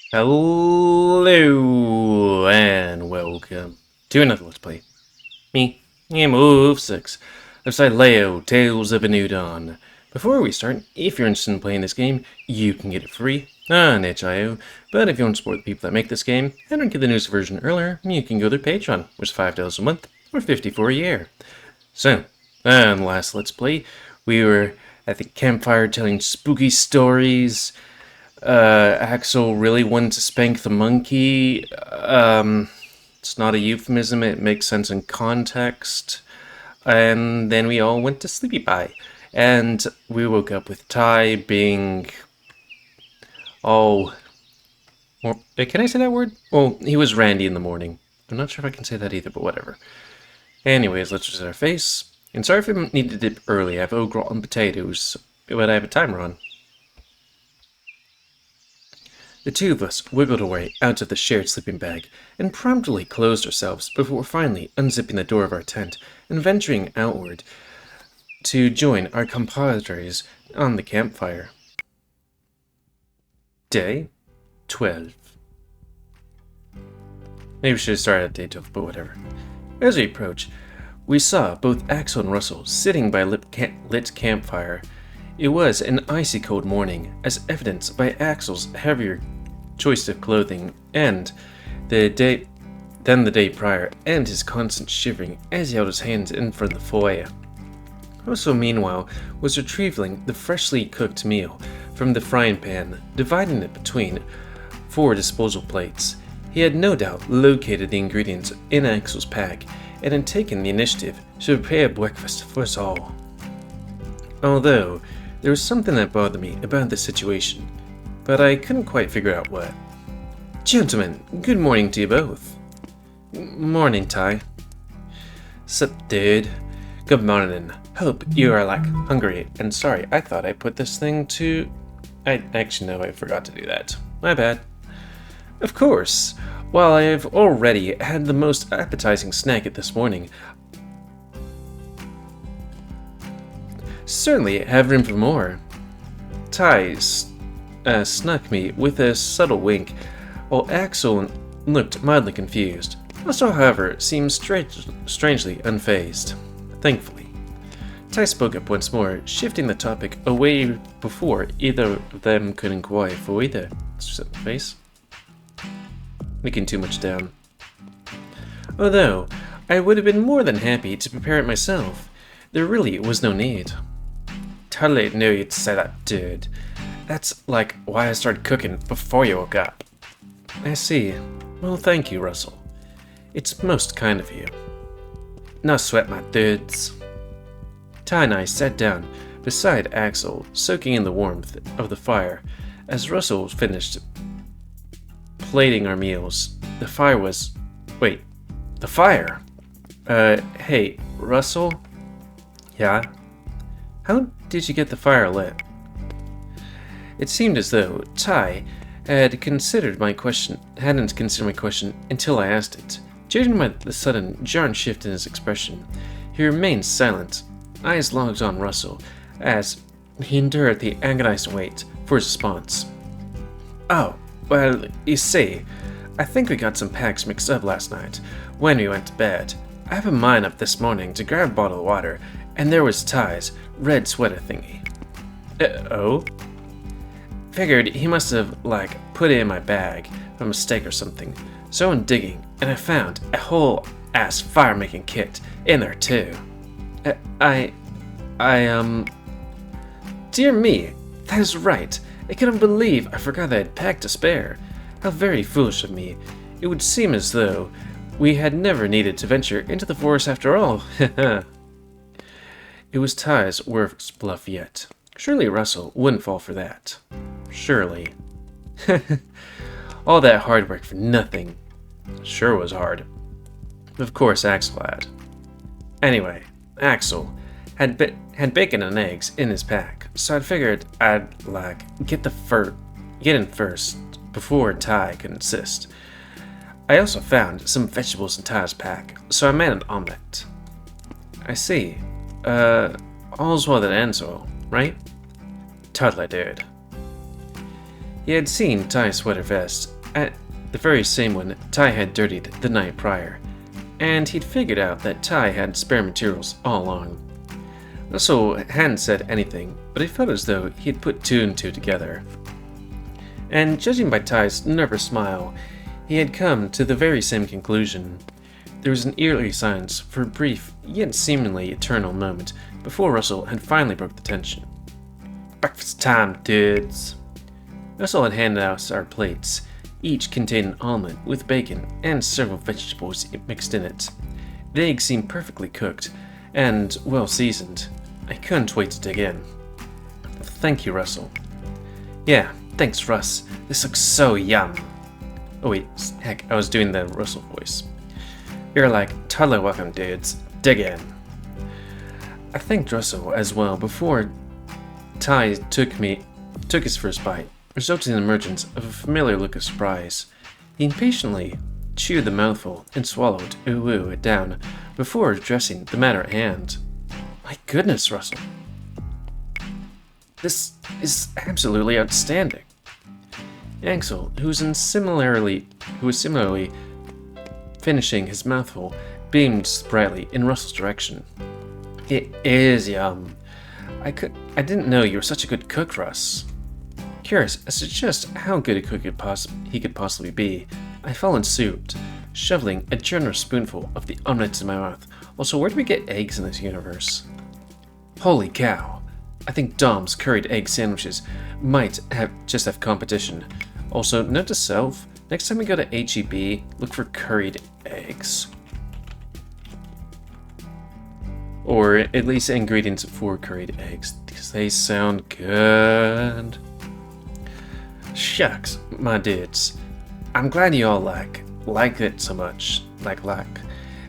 Hello and welcome to another Let's Play. Me, GamerWolfSix, of Sileo, Tales of a New Dawn. Before we start, if you're interested in playing this game, you can get it free on itch.io, but if you want to support the people that make this game and don't get the newest version earlier, you can go to their Patreon, which is $5 a month or $50 a year. So, on the last Let's Play, we were at the campfire telling spooky stories. Axel really wanted to spank the monkey. It's not a euphemism, it makes sense in context. And then we all went to sleepy bye. And we woke up with Ty being all... can I say that word? Well, he was randy in the morning. I'm not sure if I can say that either, but whatever. Anyways, let's just our face. And sorry if I need to dip early, I have au gratin potatoes, but I have a timer on. The two of us wiggled away out of the shared sleeping bag and promptly closed ourselves before finally unzipping the door of our tent and venturing outward to join our compadres on the campfire. Day 12. Maybe we should have started at day 12, but whatever. As we approached, we saw both Axel and Russell sitting by a lit campfire. It was an icy cold morning, as evidenced by Axel's heavier choice of clothing and the day prior, and his constant shivering as he held his hands in front of the fire. Russell, meanwhile, was retrieving the freshly cooked meal from the frying pan, dividing it between 4 disposal plates. He had no doubt located the ingredients in Axel's pack and had taken the initiative to prepare breakfast for us all. Although there was something that bothered me about this situation, but I couldn't quite figure out what. Gentlemen, good morning to you both. Morning, Ty. Sup, dude. Good morning. Hope you are, hungry. And sorry, I thought I put this thing to... I forgot to do that. My bad. Of course. While I have already had the most appetizing snack at this morning, certainly have room for more. Ty snuck me with a subtle wink, while Axel looked mildly confused. Russell, however, seemed strangely unfazed. Thankfully, Ty spoke up once more, shifting the topic away before either of them could inquire further. Set the face. Making too much down. Although, I would have been more than happy to prepare it myself. There really was no need. Totally knew you'd say that, dude. That's like why I started cooking before you woke up. I see. Well, thank you, Russell. It's most kind of you. No sweat, my dudes. Ty and I sat down beside Axel, soaking in the warmth of the fire, as Russell finished plating our meals. The fire was... Wait. The fire? Hey, Russell? Yeah? How did you get the fire lit? It seemed as though Ty hadn't considered my question until I asked it. Judging by the sudden jarring shift in his expression, he remained silent, eyes locked on Russell, as he endured the agonized wait for his response. Oh, well, you see, I think we got some packs mixed up last night when we went to bed. I have a mind up this morning to grab a bottle of water, and there was Ty's red sweater thingy. Oh? Figured he must have, put it in my bag by mistake or something. So I went digging, and I found a whole ass fire-making kit in there too. Dear me, that is right. I couldn't believe I forgot that I had packed to spare. How very foolish of me. It would seem as though we had never needed to venture into the forest after all. It was Ty's worst bluff yet. Surely Russell wouldn't fall for that. Surely. All that hard work for nothing. Sure was hard. Of course Axel had. Anyway, Axel had bacon and eggs in his pack, so I figured I'd, get in first before Ty could insist. I also found some vegetables in Ty's pack, so I made an omelette. I see. All's well that ends well, right? Totally, dude. He had seen Ty's sweater vest the very same one Ty had dirtied the night prior, and he'd figured out that Ty had spare materials all along. Russell hadn't said anything, but it felt as though he had put two and two together. And judging by Ty's nervous smile, he had come to the very same conclusion. There was an eerie silence for a brief, yet seemingly eternal moment before Russell had finally broke the tension. "Breakfast time, dudes." Russell had handed us our plates, each containing an omelet with bacon and several vegetables mixed in it. The eggs seemed perfectly cooked and well seasoned. I couldn't wait to dig in. "Thank you, Russell." "Yeah, thanks, Russ. This looks so yum." Oh wait, heck, I was doing the Russell voice. "You're like, totally welcome, dudes. Dig in." I thanked Russell as well before Ty took his first bite, resulting in the emergence of a familiar look of surprise. He impatiently chewed the mouthful and swallowed it down before addressing the matter at hand. "My goodness, Russell. This is absolutely outstanding." Axel, who was similarly finishing his mouthful, beamed brightly in Russell's direction. "It is yum. I didn't know you were such a good cook, Russ." Curious as to just how good a cook he could possibly be, I followed suit, shoveling a generous spoonful of the omelette in my mouth. Also, where do we get eggs in this universe? Holy cow. I think Dom's curried egg sandwiches might just have competition. Also, note to self, next time we go to HEB, look for curried eggs. Or at least ingredients for curried eggs, because they sound good. Shucks, my dudes. I'm glad you all like it so much. Like.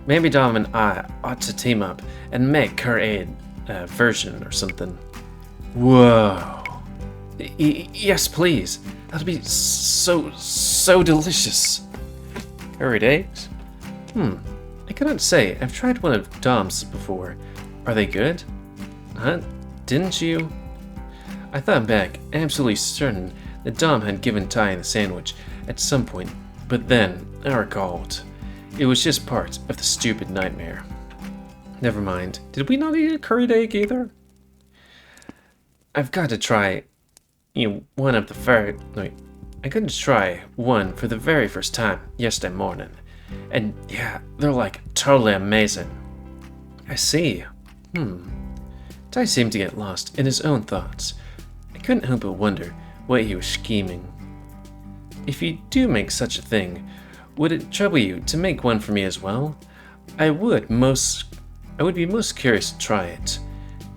Maybe Dom and I ought to team up and make curried version or something. Whoa. Yes, please. That'd be so delicious. Curried eggs? I cannot say. I've tried one of Dom's before. Are they good? Huh? Didn't you? I thought back, absolutely certain that Dom had given Ty the sandwich at some point, but then I recalled. It was just part of the stupid nightmare. Never mind. Did we not eat a curried egg either? I've got to try one of the I got to try one for the very first time yesterday morning. And yeah, they're like totally amazing. I see. Ty seemed to get lost in his own thoughts. I couldn't help but wonder what he was scheming. If you do make such a thing, would it trouble you to make one for me as well? I would be most curious to try it.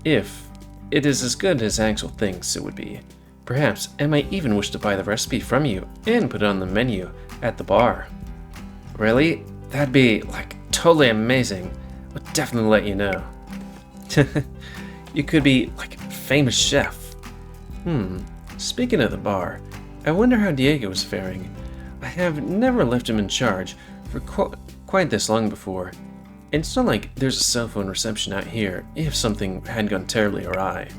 If it is as good as Axel thinks it would be, perhaps I might even wish to buy the recipe from you and put it on the menu at the bar. Really? That'd be, totally amazing. I'll definitely let you know. You could be, famous chef. Speaking of the bar, I wonder how Diego is faring. I have never left him in charge for quite this long before. It's not like there's a cell phone reception out here if something had gone terribly awry.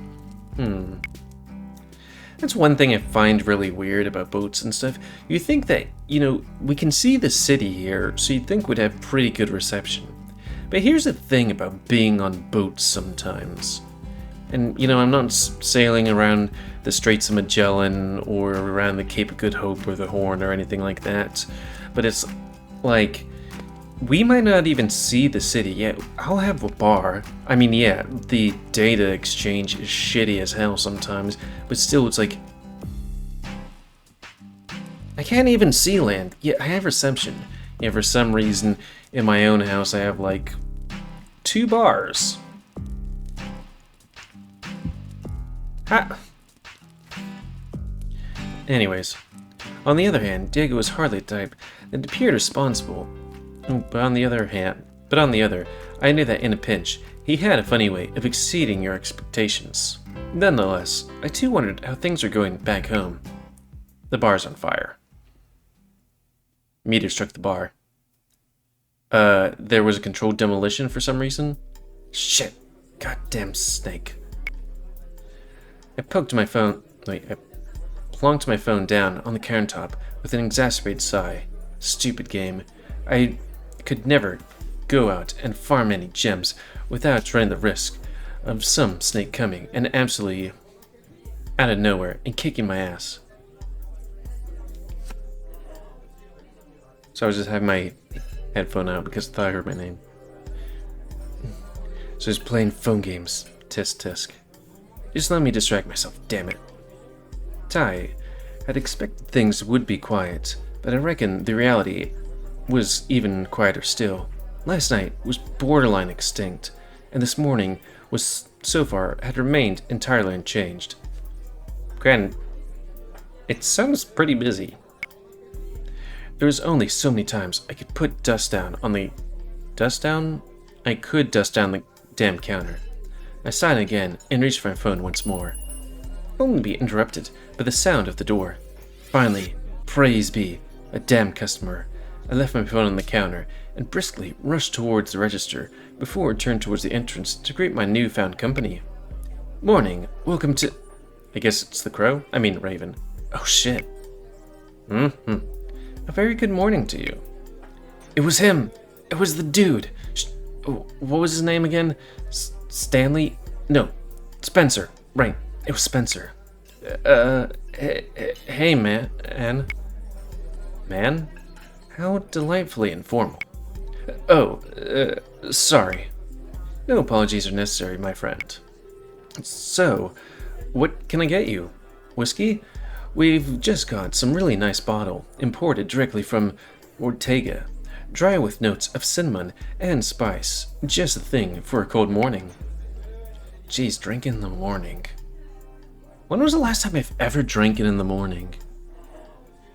That's one thing I find really weird about boats and stuff. You think that, we can see the city here, so you'd think we'd have pretty good reception. But here's the thing about being on boats sometimes. And, I'm not sailing around the Straits of Magellan or around the Cape of Good Hope or the Horn or anything like that. But it's like, we might not even see the city yet. I'll have a bar. I mean, yeah, the data exchange is shitty as hell sometimes, but still, it's like, I can't even see land. Yeah, I have reception. Yeah, for some reason, in my own house, I have, 2 bars. Ha! Anyways, on the other hand, Diego was hardly the type that appeared responsible. But on the other, I knew that in a pinch, he had a funny way of exceeding your expectations. Nonetheless, I too wondered how things were going back home. The bar's on fire. Meteor struck the bar. There was a controlled demolition for some reason? Shit. Goddamn snake. I plonked my phone down on the countertop with an exacerbated sigh. Stupid game. I could never go out and farm any gems without running the risk of some snake coming and absolutely out of nowhere and kicking my ass. So I was just having my headphone out because I thought I heard my name. So I was playing phone games. Tisk tisk. Just let me distract myself, damn it. Tai had expected things would be quiet, but I reckon the reality was even quieter still. Last night was borderline extinct, and this morning was, so far, had remained entirely unchanged. Granted, it sounds pretty busy. There was only so many times I could put dust down on the... Dust down? I could dust down the damn counter. I sighed again and reached for my phone once more, only to be interrupted by the sound of the door. Finally, praise be, a damn customer. I left my phone on the counter and briskly rushed towards the register before I turned towards the entrance to greet my newfound company. Morning, welcome to... I guess it's the crow? I mean raven. Oh shit. A very good morning to you. It was him! It was the dude! What was his name again? Stanley? No, Spencer. Right, it was Spencer. Hey, man. Man? How delightfully informal. Sorry. No apologies are necessary, my friend. So, what can I get you? Whiskey? We've just got some really nice bottle, imported directly from Ortega. Dry with notes of cinnamon and spice. Just the thing for a cold morning. Geez, drinking in the morning. When was the last time I've ever drinking in the morning?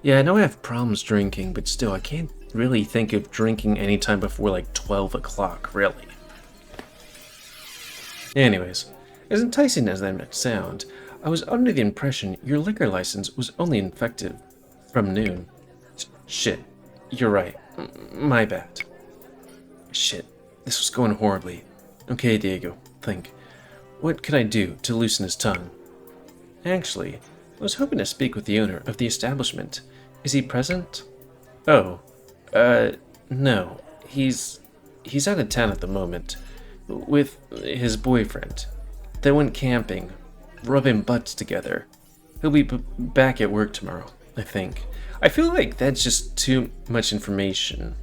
Yeah, I know I have problems drinking, but still, I can't really think of drinking anytime before like 12 o'clock, really. Anyways, as enticing as that might sound, I was under the impression your liquor license was only effective from noon. Shit, you're right. My bad. Shit, this was going horribly. Okay, Diego, think. What could I do to loosen his tongue? Actually, I was hoping to speak with the owner of the establishment. Is he present? Oh, no. He's out of town at the moment. With his boyfriend. They went camping, rubbing butts together. He'll be back at work tomorrow, I think. I feel like that's just too much information.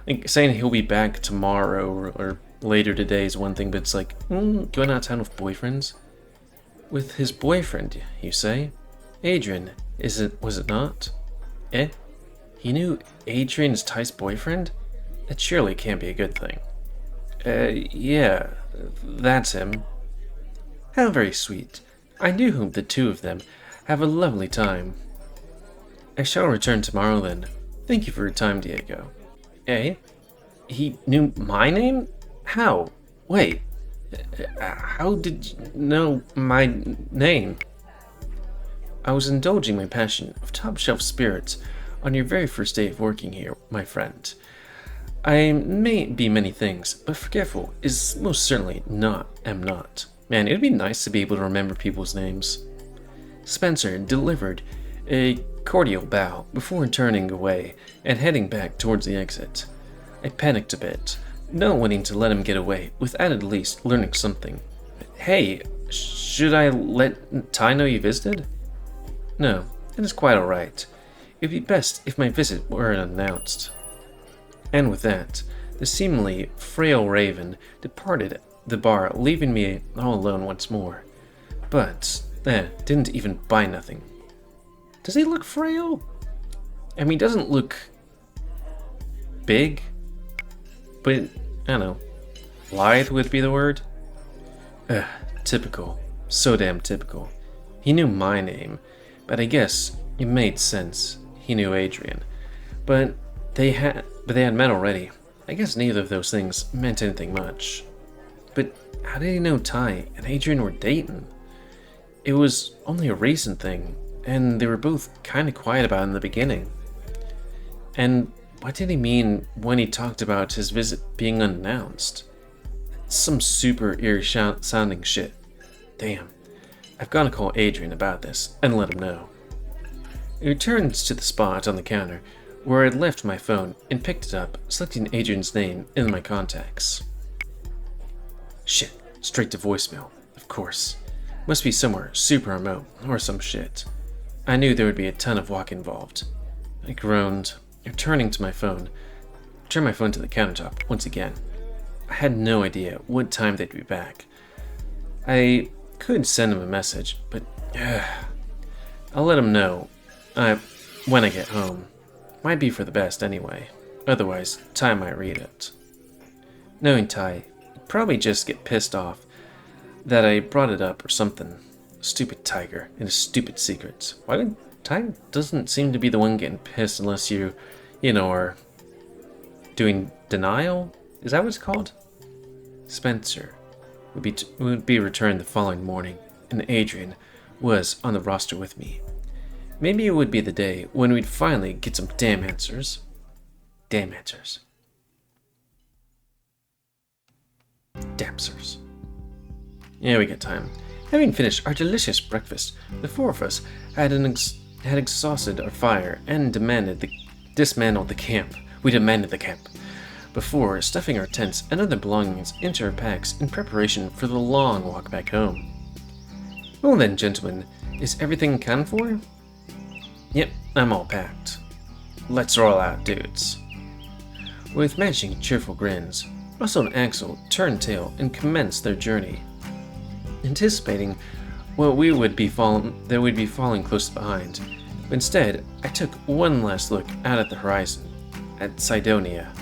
Like, saying he'll be back tomorrow or later today is one thing, but it's like, going out of town with boyfriends? With his boyfriend, you say? Adrian, was it not? Eh? He knew Adrian is Ty's boyfriend? That surely can't be a good thing. Yeah, that's him. How very sweet. I do hope the two of them have a lovely time. I shall return tomorrow then. Thank you for your time, Diego. Eh? He knew my name? How? Wait. How did you know my name? I was indulging my passion of top-shelf spirits on your very first day of working here, my friend. I may be many things, but forgetful is most certainly am not. Man, it'd be nice to be able to remember people's names. Spencer delivered a cordial bow before turning away and heading back towards the exit. I panicked a bit, not wanting to let him get away without at least learning something. Hey, should I let Ty know you visited? No, it is quite alright. It'd be best if my visit were unannounced. And with that, the seemingly frail raven departed the bar, leaving me all alone once more. But, didn't even buy nothing. Does he look frail? I mean, he doesn't look big, but, I don't know, lithe would be the word? Typical. So damn typical. He knew my name, but I guess it made sense. He knew Adrian. But they had met already. I guess neither of those things meant anything much. But how did he know Ty and Adrian were dating? It was only a recent thing, and they were both kind of quiet about it in the beginning. And what did he mean when he talked about his visit being unannounced? Some super eerie sounding shit. Damn. I've got to call Adrian about this and let him know. I returned to the spot on the counter where I'd left my phone and picked it up, selecting Adrian's name in my contacts. Shit, straight to voicemail, of course. Must be somewhere super remote or some shit. I knew there would be a ton of walk involved. I groaned, returning to my phone. Turned my phone to the countertop once again. I had no idea what time they'd be back. I could send him a message, but I'll let him know when I get home. Might be for the best anyway. Otherwise, Ty might read it. Knowing Ty, he'd probably just get pissed off that I brought it up or something. Stupid tiger and his stupid secrets. Why would Ty doesn't seem to be the one getting pissed unless you are doing denial? Is that what it's called? Spencer would be returned the following morning, and Adrian was on the roster with me. Maybe it would be the day when we'd finally get some damn answers. Damn answers. Damsers. Yeah, we got time. Having finished our delicious breakfast, the four of us had exhausted our fire and dismantled the camp. We demanded the camp before stuffing our tents and other belongings into our packs in preparation for the long walk back home. Well then, gentlemen, is everything accounted for? Yep, I'm all packed. Let's roll out, dudes. With matching cheerful grins, Russell and Axel turned tail and commenced their journey. Anticipating what we'd be falling close behind, but instead I took one last look out at the horizon, at Cydonia.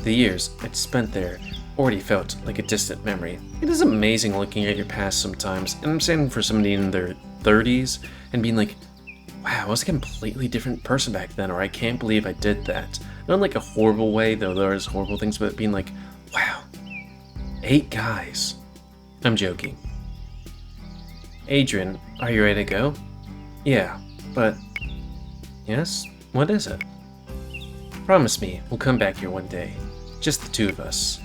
The years I'd spent there already felt like a distant memory. It is amazing looking at your past sometimes, and I'm saying for somebody in their 30s and being like, wow, I was a completely different person back then, or I can't believe I did that. Not in like a horrible way, though there is horrible things, but being like, wow, 8 guys. I'm joking. Adrian, are you ready to go? Yeah, but... Yes? What is it? Promise me we'll come back here one day. Just the two of us.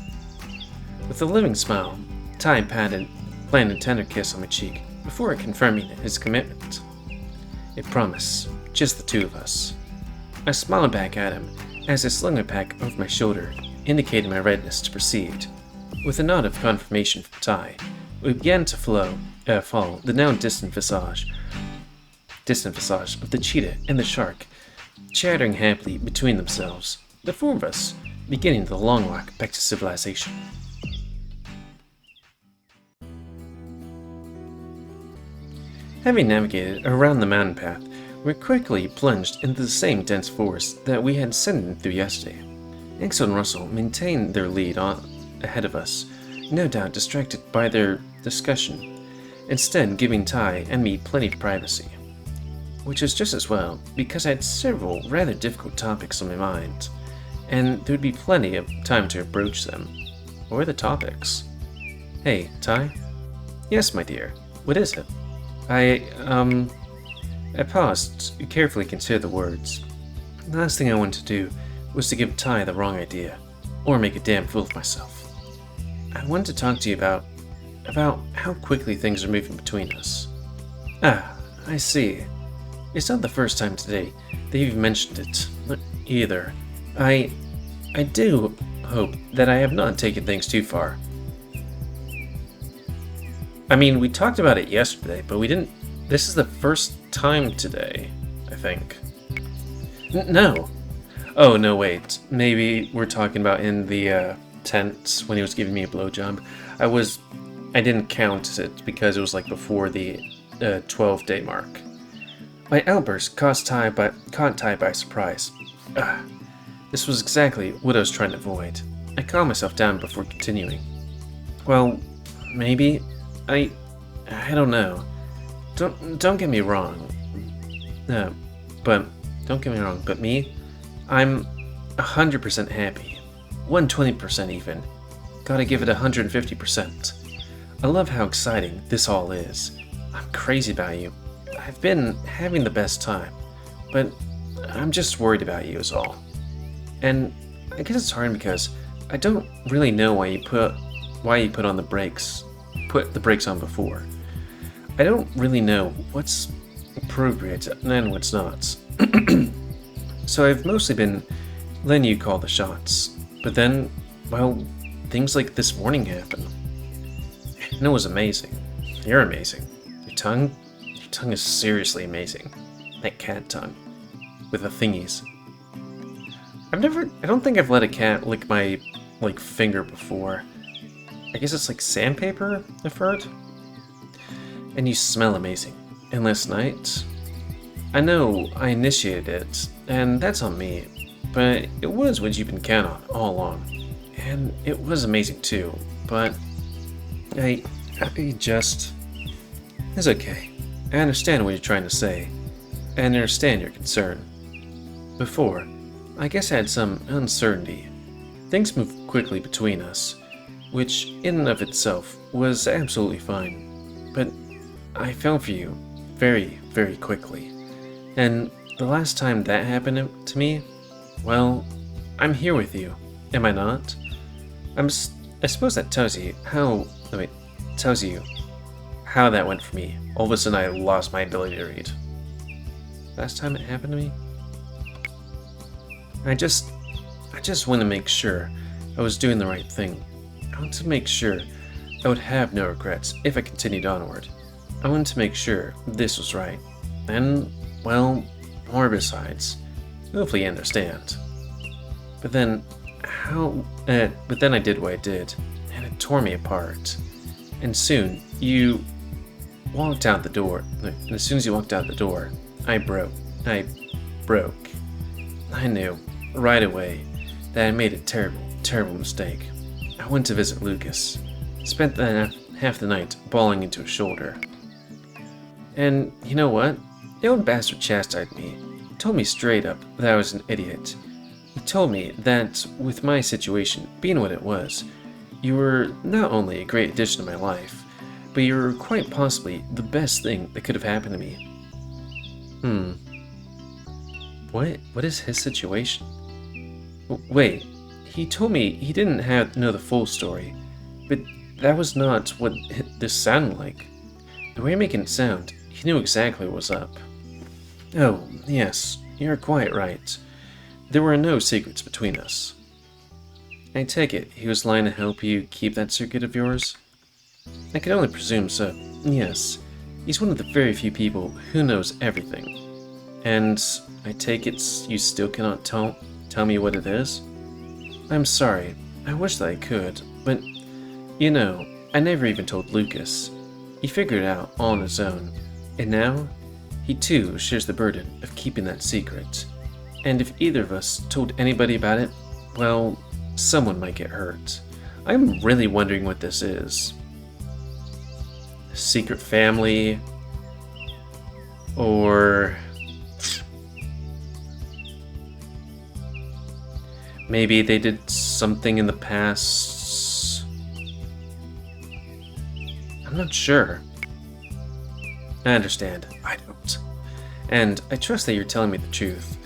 With a living smile, Ty planted a tender kiss on my cheek before confirming his commitment. A promise, just the two of us. I smiled back at him as I slung my pack over my shoulder, indicating my readiness to proceed. With a nod of confirmation from Ty, we began to follow the now distant visage of the cheetah and the shark, chattering happily between themselves, the four of us beginning the long walk back to civilization. Having navigated around the mountain path, we quickly plunged into the same dense forest that we had ascended through yesterday. Axel and Russell maintained their lead ahead of us, no doubt distracted by their discussion, instead giving Ty and me plenty of privacy. Which is just as well, because I had several rather difficult topics on my mind, and there would be plenty of time to broach them. What were the topics? Hey, Ty? Yes, my dear. What is it? I paused to carefully consider the words. The last thing I wanted to do was to give Ty the wrong idea, or make a damn fool of myself. I wanted to talk to you about how quickly things are moving between us. Ah, I see. It's not the first time today that you've mentioned it, either. I do hope that I have not taken things too far. I mean, we talked about it yesterday, but we didn't... This is the first time today, I think. No. Oh, no, wait. Maybe we're talking about in the tent when he was giving me a blowjob. I didn't count it because it was like before the 12-day mark. My outburst caught Ty by surprise. This was exactly what I was trying to avoid. I calmed myself down before continuing. Well, maybe... I don't know. Don't get me wrong. Don't get me wrong, but me, I'm 100% happy. 120% even. Gotta give it 150%. I love how exciting this all is. I'm crazy about you. I've been having the best time, but I'm just worried about you is all. And I guess it's hard because I don't really know why you put on the brakes. Put the brakes on before. I don't really know what's appropriate and what's not. So I've mostly been letting you call the shots. But then, well, things like this morning happened. And it was amazing. You're amazing. Your tongue is seriously amazing. That cat tongue. With the thingies. I don't think I've let a cat lick my, finger before. I guess it's like sandpaper, I've heard? And you smell amazing. And last night, I know I initiated it, and that's on me, but it was what you've been counting on all along. And it was amazing too, but I just... It's okay. I understand what you're trying to say, and I understand your concern. Before, I guess I had some uncertainty. Things moved quickly between us, which in and of itself was absolutely fine, but I fell for you very, very quickly. And the last time that happened to me, well, I'm here with you, am I not? I suppose that tells you how that went for me. All of a sudden I lost my ability to read. Last time it happened to me? I just want to make sure I was doing the right thing. I want to make sure I would have no regrets if I continued onward. I wanted to make sure this was right. And, well, more besides. Hopefully you understand. But then I did what I did, and it tore me apart. And soon, you walked out the door. And as soon as you walked out the door, I broke. I knew, right away, that I made a terrible, terrible mistake. I went to visit Lucas. Spent half the night bawling into his shoulder. And you know what? The old bastard chastised me. He told me straight up that I was an idiot. He told me that, with my situation being what it was, you were not only a great addition to my life, but you were quite possibly the best thing that could have happened to me. What is his situation? Wait, he told me he didn't know the full story, but that was not what this sounded like. The way you're making it sound, he knew exactly what was up. Oh, yes, you're quite right. There were no secrets between us. I take it he was lying to help you keep that secret of yours? I can only presume so. Yes, he's one of the very few people who knows everything. And I take it you still cannot tell me what it is? I'm sorry, I wish that I could, but you know, I never even told Lucas. He figured it out all on his own, and now he too shares the burden of keeping that secret. And if either of us told anybody about it, well, someone might get hurt. I'm really wondering what this is. A secret family? Or maybe they did something in the past? I'm not sure. I understand. I don't. And I trust that you're telling me the truth.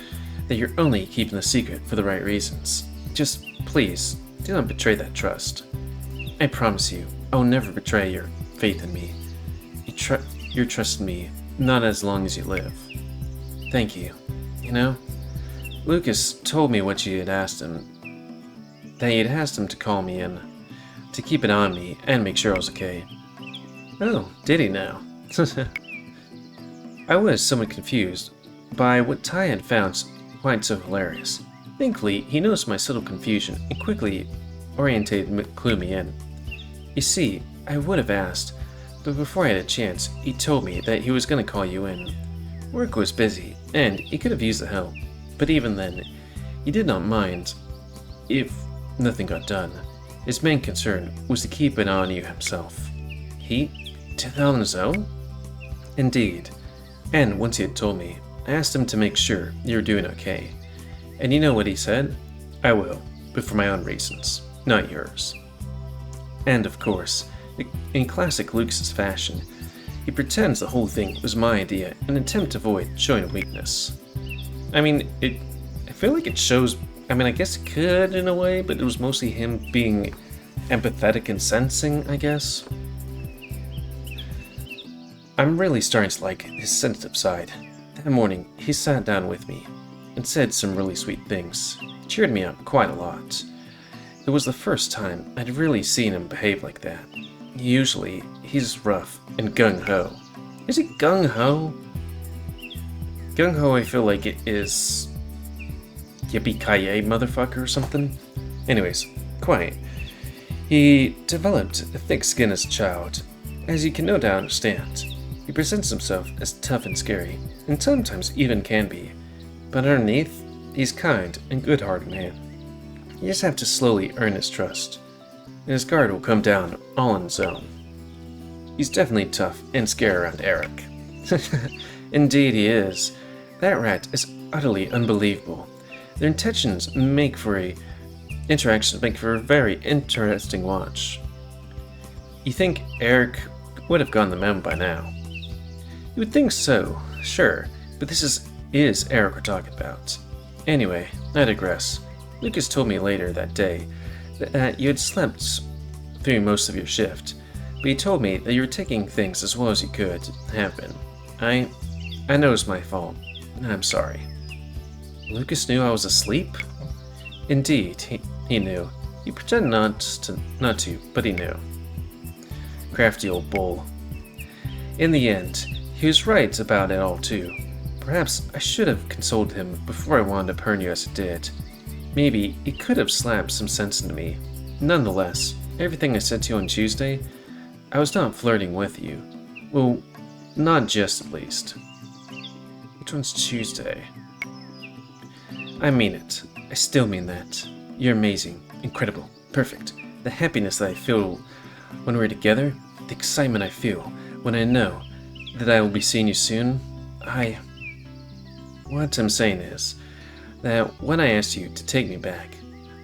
That you're only keeping the secret for the right reasons. Just, please, do not betray that trust. I promise you, I will never betray your faith in me. Your trust in me, not as long as you live. Thank you. You know, Lucas told me what you had asked him. That you'd asked him to call me in, to keep an eye on me and make sure I was okay. Oh, did he now? I was somewhat confused by what Ty had found quite so hilarious. Thankfully, he noticed my subtle confusion and quickly clued me in. You see, I would have asked, but before I had a chance, he told me that he was going to call you in. Work was busy, and he could have used the help, but even then, he did not mind if nothing got done. His main concern was to keep an eye on you himself. He did that on his own? Indeed. And once he had told me, I asked him to make sure you were doing okay. And you know what he said? I will, but for my own reasons, not yours. And of course, in classic Lucas' fashion, he pretends the whole thing was my idea in an attempt to avoid showing a weakness. I mean, I feel like it shows, I guess it could in a way, but it was mostly him being empathetic and sensing, I guess. I'm really starting to like his sensitive side. That morning, he sat down with me and said some really sweet things. It cheered me up quite a lot. It was the first time I'd really seen him behave like that. Usually, he's rough and gung-ho. Is he gung-ho? Gung-ho, I feel like it is yippee-ki-yay motherfucker or something. Anyways, quiet. He developed a thick skin as a child, as you can no doubt understand. He presents himself as tough and scary, and sometimes even can be. But underneath, he's kind and good-hearted man. You just have to slowly earn his trust, and his guard will come down all on his own. He's definitely tough and scary around Eric. Indeed he is. That rat is utterly unbelievable. Their interactions make for a very interesting watch. You think Eric would have gotten the memo by now? You would think so, sure, but this is Eric we're talking about. Anyway, I digress. Lucas told me later that day that you had slept through most of your shift, but he told me that you were taking things as well as you could have been. I know it's my fault. I'm sorry. Lucas knew I was asleep? Indeed, he knew. He pretended not to, but he knew. Crafty old bull. In the end, he was right about it all too. Perhaps I should have consoled him before I wound up hurting you as it did. Maybe he could have slapped some sense into me. Nonetheless, everything I said to you on Tuesday, I was not flirting with you. Well, not just at least. Which one's Tuesday? I mean it. I still mean that. You're amazing, incredible, perfect. The happiness that I feel when we're together, the excitement I feel when I know that I will be seeing you soon, What I'm saying is that when I asked you to take me back,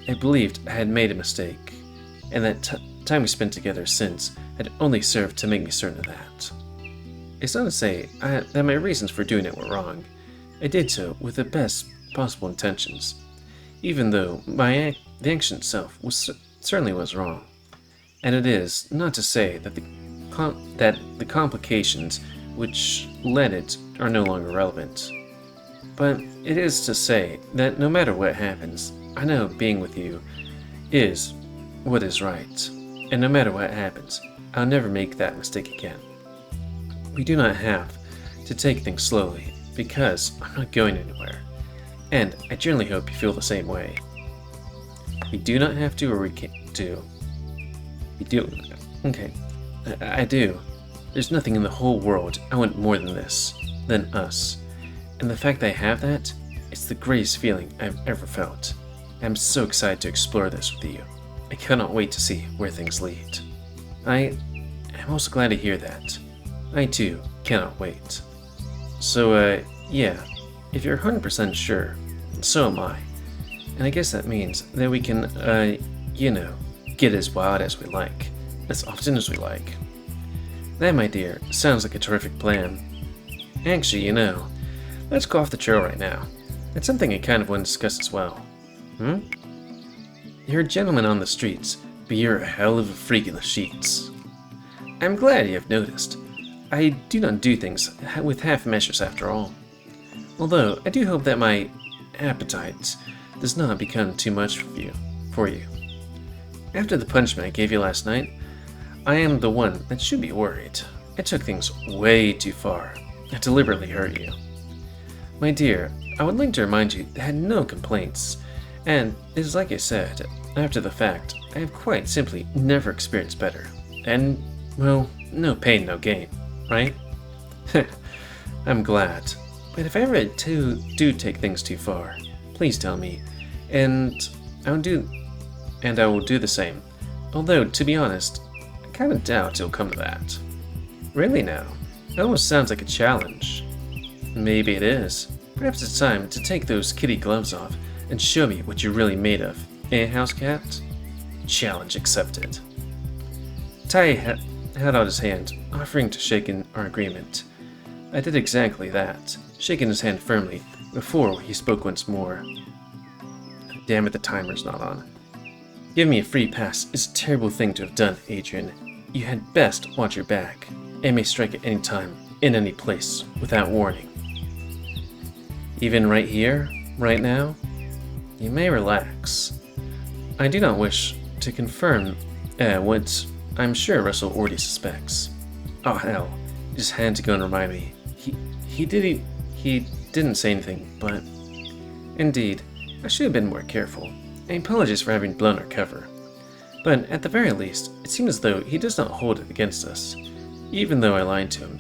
I believed I had made a mistake, and that time we spent together since had only served to make me certain of that. It's not to say that my reasons for doing it were wrong. I did so with the best possible intentions, even though the action itself certainly was wrong. And it is not to say that the complications which led it are no longer relevant. But it is to say that no matter what happens, I know being with you is what is right. And no matter what happens, I'll never make that mistake again. We do not have to take things slowly, because I'm not going anywhere. And I generally hope you feel the same way. We do not have to, or we can't do. We do. Okay. I do. There's nothing in the whole world I want more than this, than us. And the fact that I have that, it's the greatest feeling I've ever felt. I'm so excited to explore this with you. I cannot wait to see where things lead. I'm also glad to hear that. I too cannot wait. So, yeah, if you're 100% sure, so am I. And I guess that means that we can, get as wild as we like, as often as we like. That, my dear, sounds like a terrific plan. Actually, let's go off the trail right now. It's something I kind of want to discuss as well. You're a gentleman on the streets, but you're a hell of a freak in the sheets. I'm glad you have noticed. I do not do things with half measures after all. Although, I do hope that my appetite does not become too much for you. After the punishment I gave you last night, I am the one that should be worried. I took things way too far. I deliberately hurt you. My dear, I would like to remind you that I had no complaints, and it is like I said, after the fact, I have quite simply never experienced better. And, well, no pain, no gain, right? I'm glad. But if I ever do take things too far, please tell me, and I will do the same. Although, to be honest, I kind of doubt it'll come to that. Really now? It almost sounds like a challenge. Maybe it is. Perhaps it's time to take those kitty gloves off and show me what you're really made of. Eh, house cat? Challenge accepted. Tai had out his hand, offering to shake in our agreement. I did exactly that, shaking his hand firmly before he spoke once more. Damn it, the timer's not on. Give me a free pass is a terrible thing to have done, Adrian. You had best watch your back. It may strike at any time, in any place, without warning. Even right here, right now, you may relax. I do not wish to confirm what I'm sure Russell already suspects. Oh hell, he just had to go and remind me. He didn't say anything, but indeed, I should have been more careful. I apologize for having blown our cover. But at the very least, it seems as though he does not hold it against us, even though I lied to him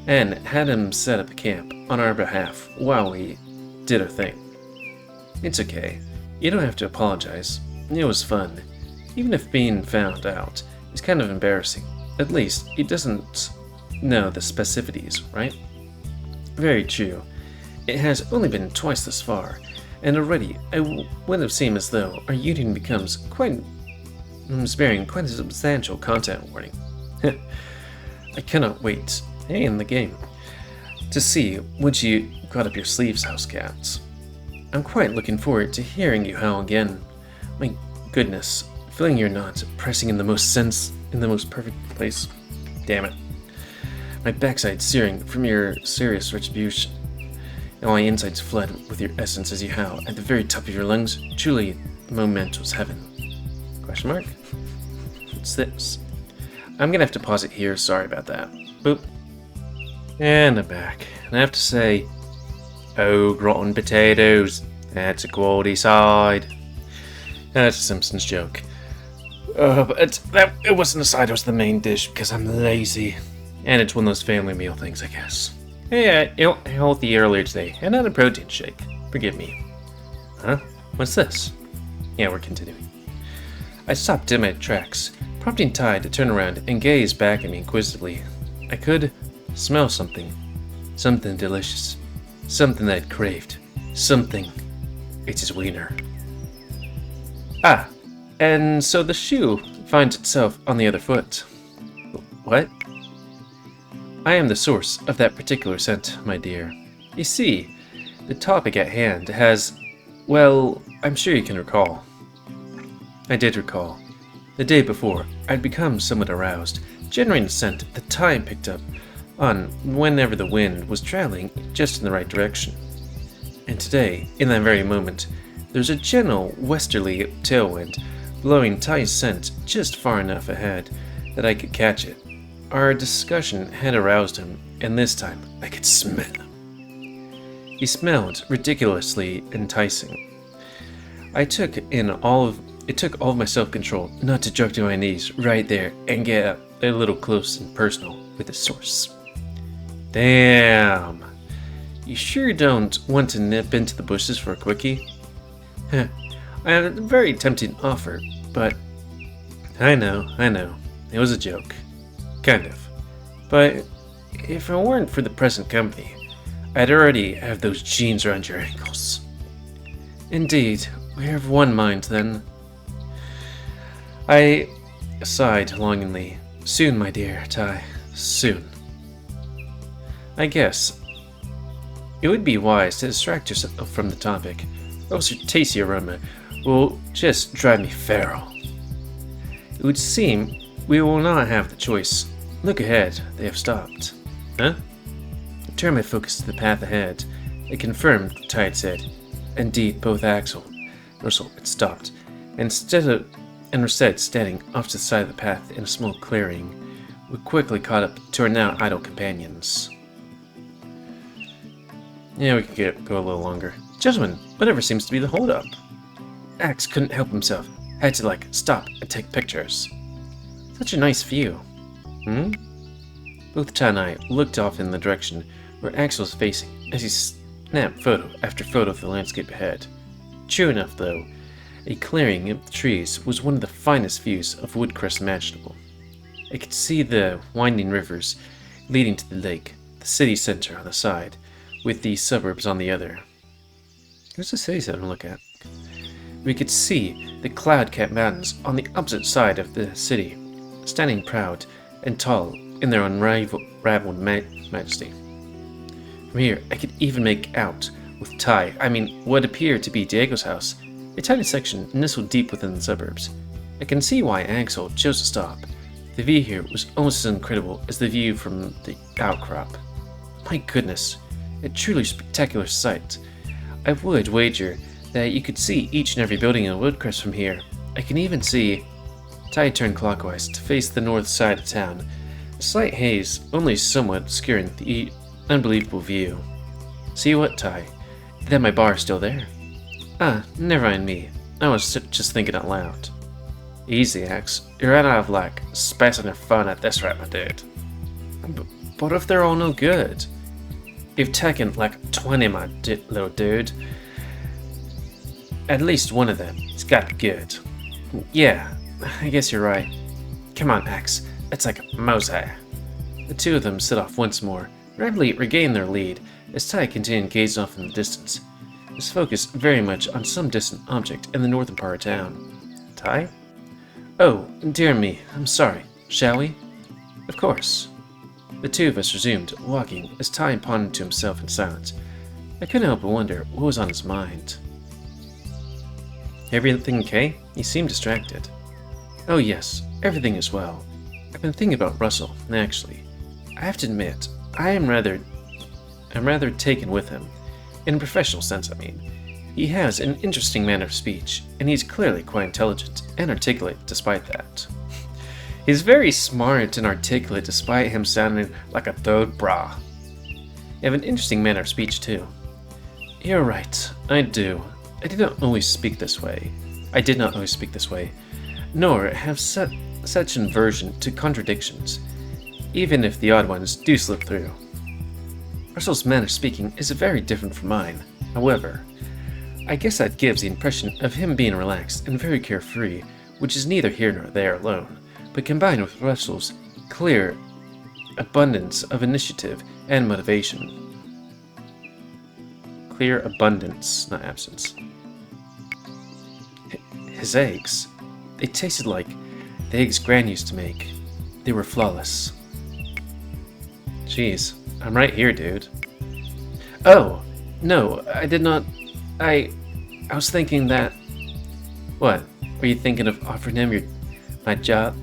and had him set up a camp on our behalf while we did our thing. It's okay. You don't have to apologize. It was fun. Even if being found out is kind of embarrassing. At least he doesn't know the specificities, right? Very true. It has only been twice thus far, and already it would have seemed as though our union becomes bearing quite a substantial content warning. I cannot wait, in the game, to see what you got up your sleeves, house cats. I'm quite looking forward to hearing you howl again. My goodness, feeling you're not pressing in the most perfect place. Damn it. My backside's searing from your serious retribution, and my insides flood with your essence as you howl at the very top of your lungs. Truly momentous heaven. Question mark? What's this? I'm gonna have to pause it here, sorry about that. Boop. And I'm back. And I have to say, oh, rotten potatoes. That's a quality side. That's a Simpsons joke. But it wasn't a side, it was the main dish because I'm lazy. And it's one of those family meal things, I guess. Yeah, healthy earlier today, and not a protein shake. Forgive me. Huh? What's this? Yeah, we're continuing. I stopped in my tracks, prompting Ty to turn around and gaze back at me inquisitively. I could smell something. Something delicious. Something that I'd craved. Something. It's his wiener. Ah, and so the shoe finds itself on the other foot. What? I am the source of that particular scent, my dear. You see, the topic at hand has, well, I'm sure you can recall. I did recall. The day before, I'd become somewhat aroused, generating a scent that Ty picked up on whenever the wind was traveling just in the right direction. And today, in that very moment, there's a gentle westerly tailwind blowing Ty's scent just far enough ahead that I could catch it. Our discussion had aroused him, and this time I could smell him. He smelled ridiculously enticing. It took all of my self-control not to drop to my knees right there and get up a little close and personal with the source. Damn. You sure don't want to nip into the bushes for a quickie? I had a very tempting offer, but I know, it was a joke. Kind of. But if it weren't for the present company, I'd already have those jeans around your ankles. Indeed, we're of one mind then. I sighed longingly. Soon, my dear Ty, soon. I guess it would be wise to distract yourself from the topic, or else your tasty aroma will just drive me feral. It would seem we will not have the choice. Look ahead, they have stopped. Huh? I turned my focus to the path ahead. It confirmed what Ty had said. Indeed, both Axel and Russell had stopped, and were standing off to the side of the path in a small clearing. We quickly caught up to our now idle companions. Yeah, we could go a little longer. Gentlemen, whatever seems to be the holdup? Axe couldn't help himself. Had to, stop and take pictures. Such a nice view. Both Ty and I looked off in the direction where Axel was facing as he snapped photo after photo of the landscape ahead. True enough, though, a clearing in the trees was one of the finest views of Woodcrest imaginable. I could see the winding rivers leading to the lake, the city center on the side, with the suburbs on the other. There's the city center to look at. We could see the cloud-capped mountains on the opposite side of the city, standing proud and tall in their unrivaled majesty. From here, I could even make out with what appeared to be Diego's house, a tiny section nestled deep within the suburbs. I can see why Axel chose to stop. The view here was almost as incredible as the view from the outcrop. My goodness, a truly spectacular sight, I would wager that you could see each and every building in Woodcrest from here. I can even see... Ty turned clockwise to face the north side of town. A slight haze, only somewhat obscuring the unbelievable view. See what, Ty? That my bar is still there. Ah, never mind me. I was just thinking out loud. Easy, Axe. You're out of luck, spacing your fun at this rate, my dude. But if they're all no good? You've taken like 20, my little dude. At least one of them has got to be good. Yeah, I guess you're right. Come on, Axe. It's like Mosey. The two of them set off once more, rapidly regained their lead as Ty continued gazing off in the distance, his focus very much on some distant object in the northern part of town. Ty? Oh, dear me, I'm sorry. Shall we? Of course. The two of us resumed walking as Ty pondered to himself in silence. I couldn't help but wonder what was on his mind. Everything okay? You seem distracted. Oh yes, everything is well. I've been thinking about Russell, actually. I have to admit, I'm rather taken with him. In a professional sense, I mean. He has an interesting manner of speech, and he's clearly quite intelligent and articulate despite that. He's very smart and articulate despite him sounding like a third bra. You have an interesting manner of speech too. You're right, I do. I did not always speak this way, nor have such an aversion to contradictions, even if the odd ones do slip through. Russell's manner of speaking is very different from mine, however. I guess that gives the impression of him being relaxed and very carefree, which is neither here nor there alone, but combined with Russell's clear abundance of initiative and motivation. Clear abundance, not absence. His eggs, they tasted like the eggs Gran used to make. They were flawless. Jeez, I'm right here, dude. Oh, no, I did not. I was thinking that. What? Were you thinking of offering him my job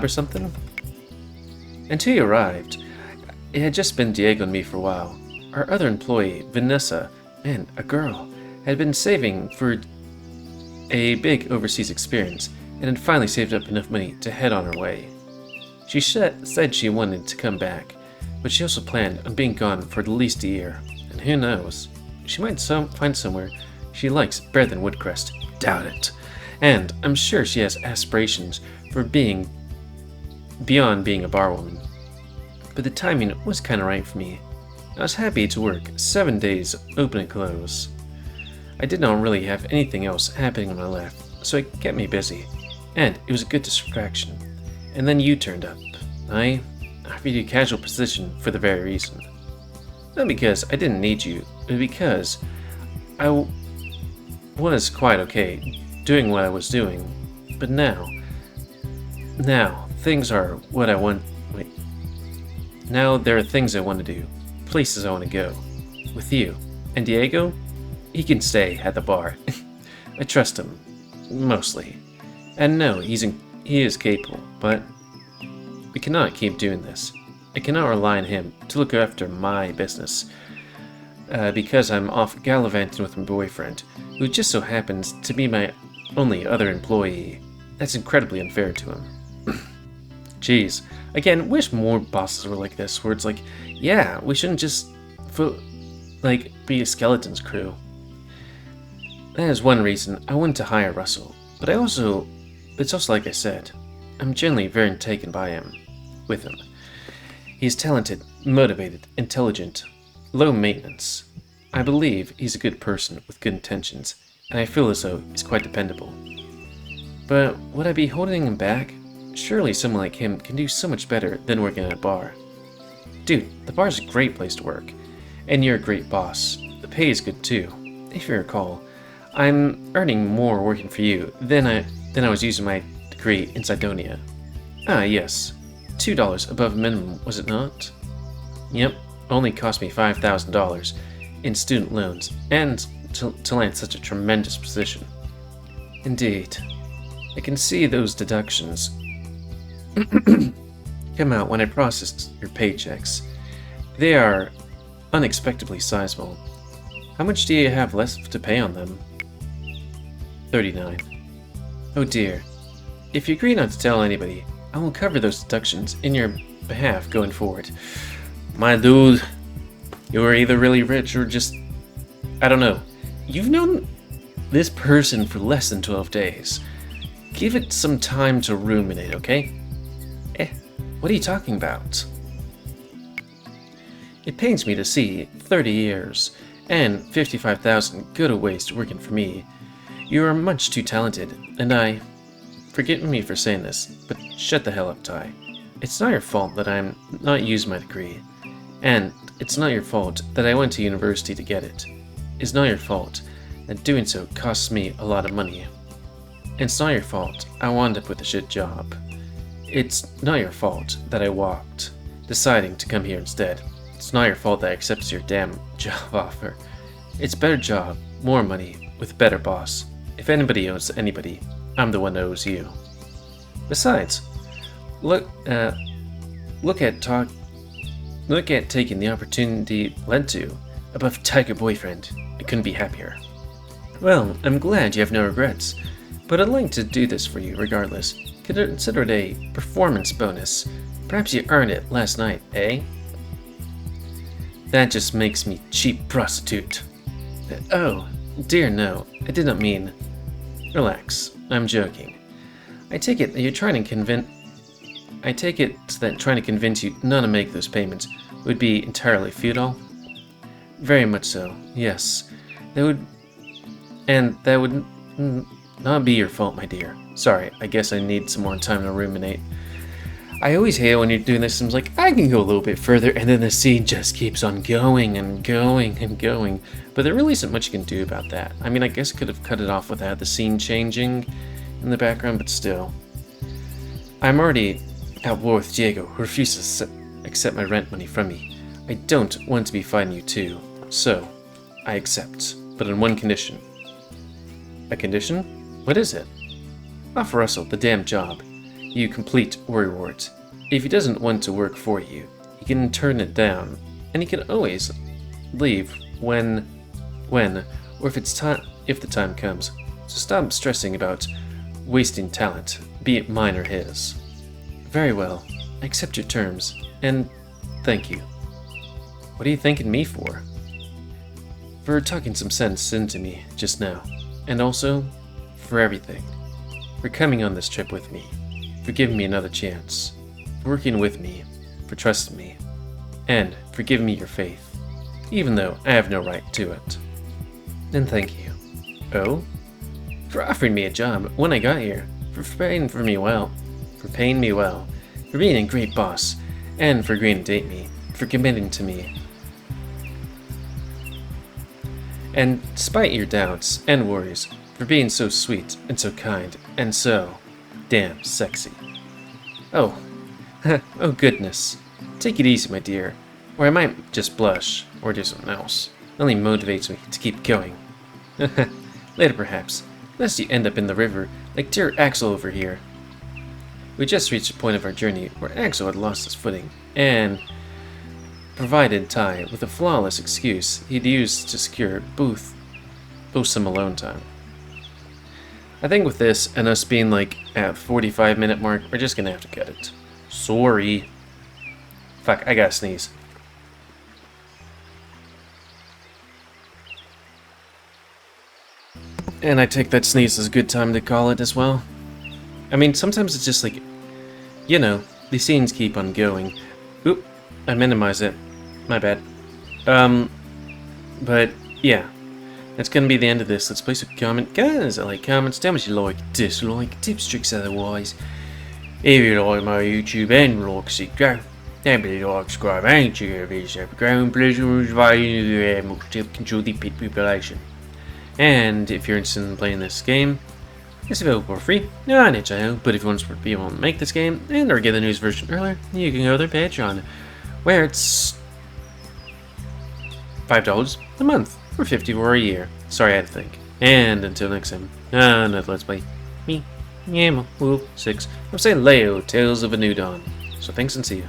or something? Until you arrived, it had just been Diego and me for a while. Our other employee, Vanessa, and a girl, had been saving for a big overseas experience and had finally saved up enough money to head on her way. She said she wanted to come back, but she also planned on being gone for at least a year, and who knows, she might find somewhere she likes better than Woodcrest. Doubt it. And I'm sure she has aspirations for being beyond being a barwoman. But the timing was kinda right for me. I was happy to work 7 days open and close. I did not really have anything else happening in my life, so it kept me busy, and it was a good distraction. And then you turned up. I offered you a casual position for the very reason. Not because I didn't need you, but because I was quite okay doing what I was doing. But now things are what I want. Wait. Now there are things I want to do, places I want to go. With you. And Diego? He can stay at the bar. I trust him. Mostly. And no, he is capable, but we cannot keep doing this. I cannot rely on him to look after my business, because I'm off gallivanting with my boyfriend, who just so happens to be my only other employee. That's incredibly unfair to him. Jeez. Again, wish more bosses were like this, where it's like, yeah, we shouldn't just be a skeleton's crew. That is one reason I wanted to hire Russell, but it's also like I said, I'm generally very taken with him. He's talented, motivated, intelligent, low maintenance. I believe he's a good person with good intentions, and I feel as though he's quite dependable. But would I be holding him back? Surely someone like him can do so much better than working at a bar. Dude, the bar's a great place to work, and you're a great boss. The pay is good too. If you recall, I'm earning more working for you than I was using my degree in Sidonia. Ah, yes. $2 above minimum, was it not? Yep, only cost me $5,000 in student loans, and to land such a tremendous position. Indeed. I can see those deductions come out when I processed your paychecks. They are unexpectedly sizable. How much do you have left to pay on them? 39. Oh dear. If you agree not to tell anybody, I will cover those deductions in your behalf going forward. My dude, you are either really rich or just... I don't know. You've known this person for less than 12 days. Give it some time to ruminate, okay? What are you talking about? It pains me to see 30 years and 55,000 good old ways working for me. You are much too talented, and forgive me for saying this, but shut the hell up, Ty. It's not your fault that I'm not using my degree, and it's not your fault that I went to university to get it. It's not your fault that doing so costs me a lot of money. It's not your fault I wound up with a shit job. It's not your fault that I walked, deciding to come here instead. It's not your fault that I accepted your damn job offer. It's a better job, more money, with a better boss. If anybody owes anybody, I'm the one that owes you. Besides, look at taking the opportunity led to above tiger boyfriend. I couldn't be happier. Well, I'm glad you have no regrets, but I'd like to do this for you regardless. Consider it a performance bonus. Perhaps you earned it last night, eh? That just makes me cheap prostitute. Oh, dear no, I did not mean... Relax, I'm joking. I take it that trying to convince you not to make those payments would be entirely futile? Very much so, yes. That would not be your fault, my dear. Sorry, I guess I need some more time to ruminate. I always hate it when you're doing this, and I'm like, I can go a little bit further, and then the scene just keeps on going and going and going. But there really isn't much you can do about that. I mean, I guess I could have cut it off without the scene changing in the background, but still. I'm already at war with Diego, who refuses to accept my rent money from me. I don't want to be fighting you too, so I accept, but on one condition. A condition? What is it? Offer Russell the damn job. You complete or reward. If he doesn't want to work for you, he can turn it down, and he can always leave when or if the time comes. So stop stressing about wasting talent, be it mine or his. Very well, I accept your terms, and thank you. What are you thanking me for? For talking some sense into me just now, and also for everything. For coming on this trip with me, for giving me another chance, for working with me, for trusting me, and for giving me your faith, even though I have no right to it. And thank you. Oh? For offering me a job when I got here, for paying me well, for being a great boss, and for agreeing to date me, for committing to me. And despite your doubts and worries, for being so sweet and so kind and so damn sexy. Oh, oh goodness. Take it easy, my dear, or I might just blush or do something else. It only motivates me to keep going. Later, perhaps, lest you end up in the river like dear Axel over here. We just reached a point of our journey where Axel had lost his footing and provided Ty with a flawless excuse he'd use to secure both some alone time. I think with this, and us being like at 45-minute mark, we're just gonna have to cut it. Sorry. Fuck, I gotta sneeze. And I take that sneeze as a good time to call it as well. I mean, sometimes it's just like, you know, these scenes keep on going. Oop, I minimize it. My bad. But yeah. That's gonna be the end of this. Let's place a comment. Guys, I like comments. Tell me what you like, dislike, tips, tricks otherwise. If you like my YouTube and like Sileo, then please like, subscribe, and check out videos every ground. Please control the pet population. And if you're interested in playing this game, it's available for free on its channel. But if you want to be able to make this game and or get the news version earlier, you can go to their Patreon, where it's $5 a month. Or 50 for a year. Sorry, I had to think. And until next time, another Let's Play. Me, GamerWolfSix. I'm saying Leo, Tales of a New Dawn. So thanks and see you.